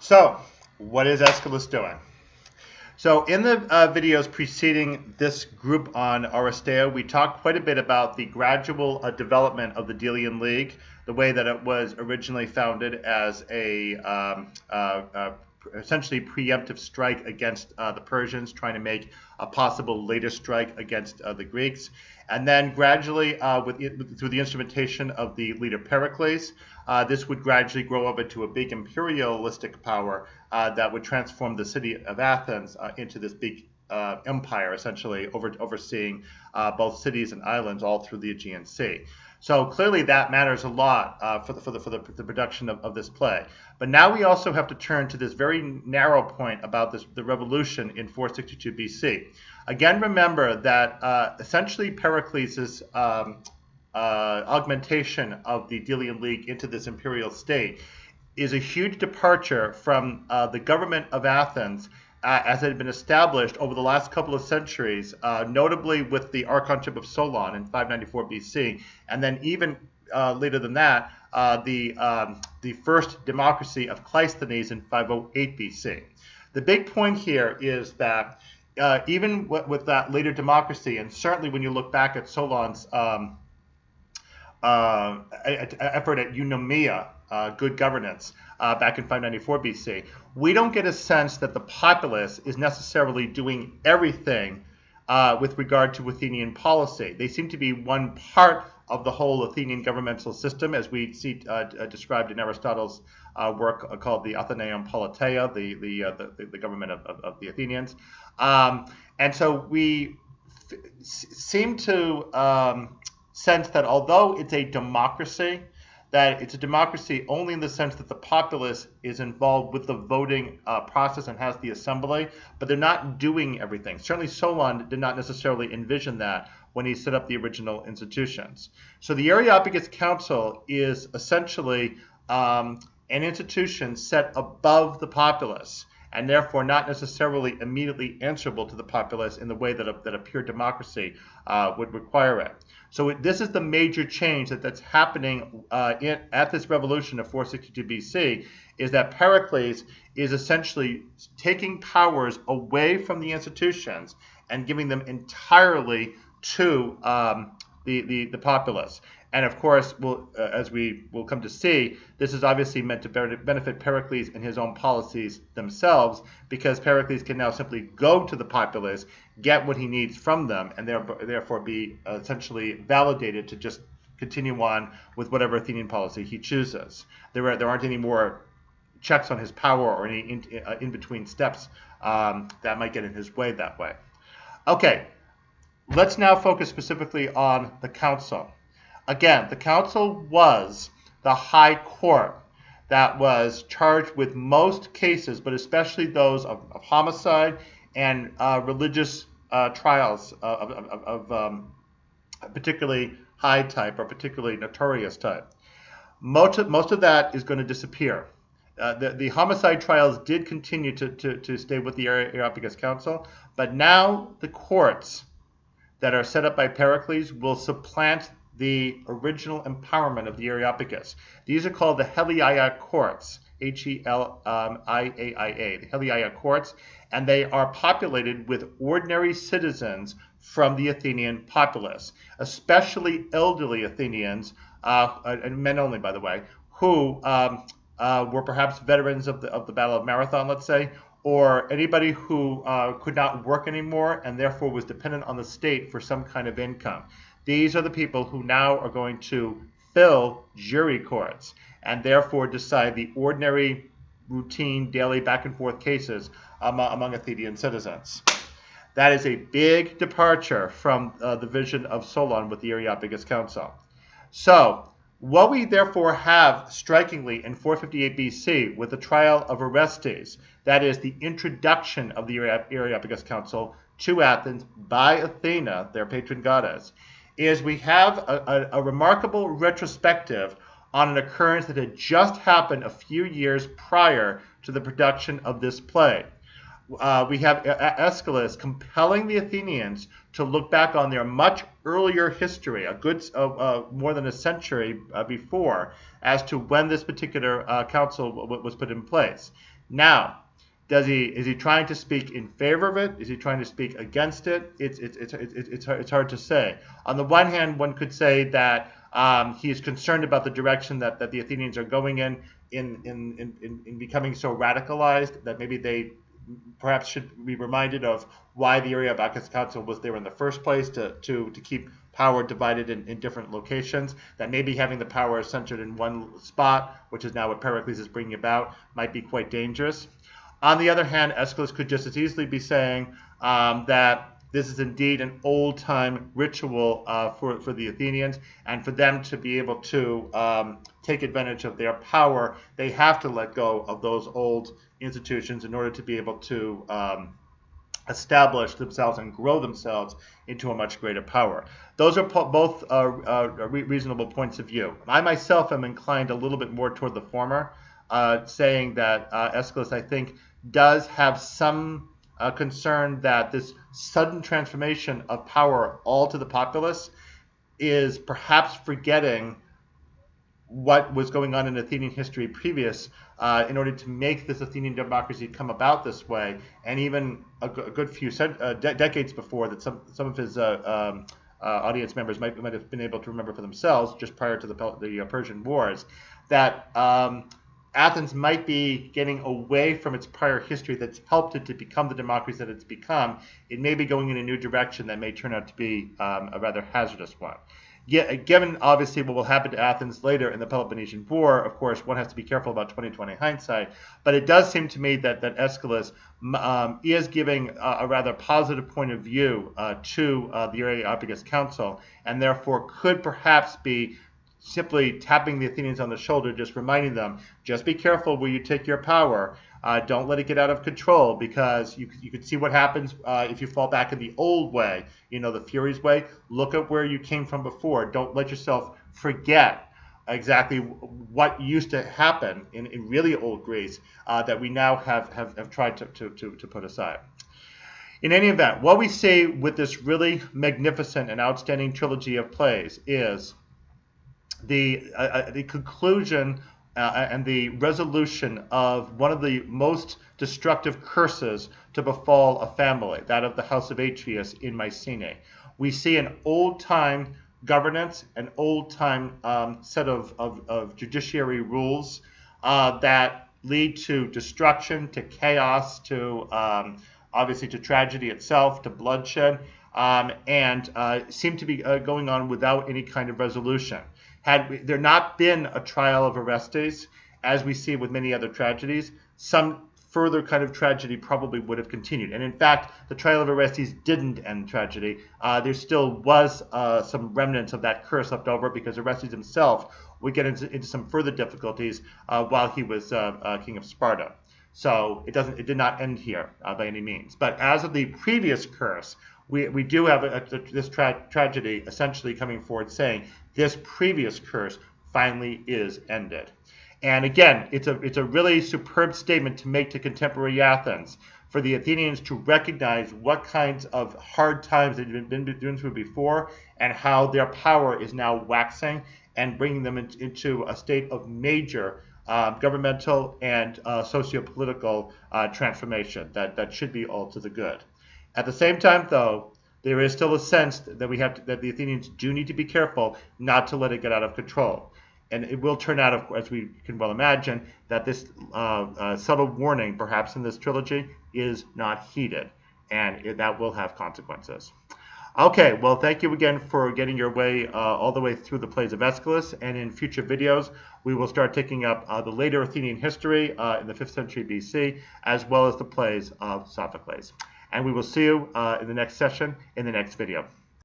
So, what is Aeschylus doing? So, in the videos preceding this group on Oresteia, we talked quite a bit about the gradual development of the Delian League, the way that it was originally founded as a essentially preemptive strike against the Persians, trying to make a possible later strike against the Greeks. And then gradually, through the instrumentation of the leader Pericles, this would gradually grow up into a big imperialistic power that would transform the city of Athens into this big empire, essentially overseeing both cities and islands all through the Aegean Sea. So clearly that matters a lot for the production of this play. But now we also have to turn to this very narrow point about the revolution in 462 BC. Again, remember that essentially Pericles' augmentation of the Delian League into this imperial state is a huge departure from the government of Athens as it had been established over the last couple of centuries, notably with the archonship of Solon in 594 BC, and then even later than that, the first democracy of Cleisthenes in 508 BC. The big point here is that even with that later democracy, and certainly when you look back at Solon's effort at eunomia, good governance, back in 594 BC, we don't get a sense that the populace is necessarily doing everything with regard to Athenian policy. They seem to be one part of the whole Athenian governmental system, as we see described in Aristotle's work called the Athenian Politeia, the government of the Athenians. And so we seem to sense that although it's a democracy, that it's a democracy only in the sense that the populace is involved with the voting process and has the assembly, but they're not doing everything. Certainly Solon did not necessarily envision that when he set up the original institutions. So the Areopagus Council is essentially an institution set above the populace, and therefore not necessarily immediately answerable to the populace in the way that a pure democracy would require it. So this is the major change that's happening at this revolution of 462 BC, is that Pericles is essentially taking powers away from the institutions and giving them entirely to the populace. And of course, as we will come to see, this is obviously meant to benefit Pericles and his own policies themselves, because Pericles can now simply go to the populace, get what he needs from them, and therefore be essentially validated to just continue on with whatever Athenian policy he chooses. There aren't any more checks on his power or any in-between steps that might get in his way that way. Okay, let's now focus specifically on the council. Again, the council was the high court that was charged with most cases, but especially those of homicide and religious trials of particularly high type or particularly notorious type. Most of that is going to disappear. The homicide trials did continue to stay with the Areopagus Council, but now the courts that are set up by Pericles will supplant the original empowerment of the Areopagus. These are called the Heliaia courts, H-E-L-I-A-I-A, the Heliaia courts, and they are populated with ordinary citizens from the Athenian populace, especially elderly Athenians, and men only, by the way, who were perhaps veterans of the Battle of Marathon, let's say, or anybody who could not work anymore and therefore was dependent on the state for some kind of income. These are the people who now are going to fill jury courts and therefore decide the ordinary, routine, daily back and forth cases among Athenian citizens. That is a big departure from the vision of Solon with the Areopagus Council. So what we therefore have strikingly in 458 BC with the trial of Orestes, that is the introduction of the Areopagus Council to Athens by Athena, their patron goddess, is we have a remarkable retrospective on an occurrence that had just happened a few years prior to the production of this play. We have Aeschylus compelling the Athenians to look back on their much earlier history, a good more than a century before, as to when this particular council was put in place. Now, is he trying to speak in favor of it? Is he trying to speak against it? It's hard to say. On the one hand, one could say that he is concerned about the direction that the Athenians are going in becoming so radicalized that maybe they perhaps should be reminded of why the Areopagus Council was there in the first place, to keep power divided in different locations, that maybe having the power centered in one spot, which is now what Pericles is bringing about, might be quite dangerous. On the other hand, Aeschylus could just as easily be saying that this is indeed an old-time ritual for the Athenians, and for them to be able to take advantage of their power, they have to let go of those old institutions in order to be able to establish themselves and grow themselves into a much greater power. Those are both reasonable points of view. I myself am inclined a little bit more toward the former, saying that Aeschylus, I think, does have some concern that this sudden transformation of power all to the populace is perhaps forgetting what was going on in Athenian history previous in order to make this Athenian democracy come about this way, and even a good few decades before that some of his audience members might have been able to remember for themselves, just prior to the Persian Wars, that Athens might be getting away from its prior history that's helped it to become the democracy that it's become. It may be going in a new direction that may turn out to be a rather hazardous one. Given, obviously, what will happen to Athens later in the Peloponnesian War, of course, one has to be careful about 2020 hindsight. But it does seem to me that Aeschylus is giving a rather positive point of view to the Areopagus Council, and therefore could perhaps be simply tapping the Athenians on the shoulder, just reminding them, just be careful where you take your power. Don't let it get out of control, because you could see what happens if you fall back in the old way, the Furies way. Look at where you came from before. Don't let yourself forget exactly what used to happen in really old Greece that we now have tried to put aside. In any event, what we see with this really magnificent and outstanding trilogy of plays is the conclusion and the resolution of one of the most destructive curses to befall a family, that of the house of Atreus in Mycenae. We see an old-time governance, an old-time set of judiciary rules that lead to destruction, to chaos, to obviously to tragedy itself, to bloodshed, and seem to be going on without any kind of resolution. Had there not been a trial of Orestes, as we see with many other tragedies, some further kind of tragedy probably would have continued. And in fact, the trial of Orestes didn't end tragedy. There still was some remnants of that curse left over, because Orestes himself would get into some further difficulties while he was king of Sparta. So it did not end here by any means. But as of the previous curse, we do have this tragedy essentially coming forward saying this previous curse finally is ended. And again, it's a really superb statement to make to contemporary Athens, for the Athenians to recognize what kinds of hard times they've been doing through before, and how their power is now waxing and bringing them into a state of major governmental and socio-political transformation that should be all to the good. At the same time, though, there is still a sense that that the Athenians do need to be careful not to let it get out of control. And it will turn out, as we can well imagine, that this subtle warning, perhaps in this trilogy, is not heeded, and that will have consequences. Okay, well, thank you again for getting your way all the way through the plays of Aeschylus, and in future videos, we will start taking up the later Athenian history in the 5th century BC, as well as the plays of Sophocles. And we will see you in the next session, in the next video.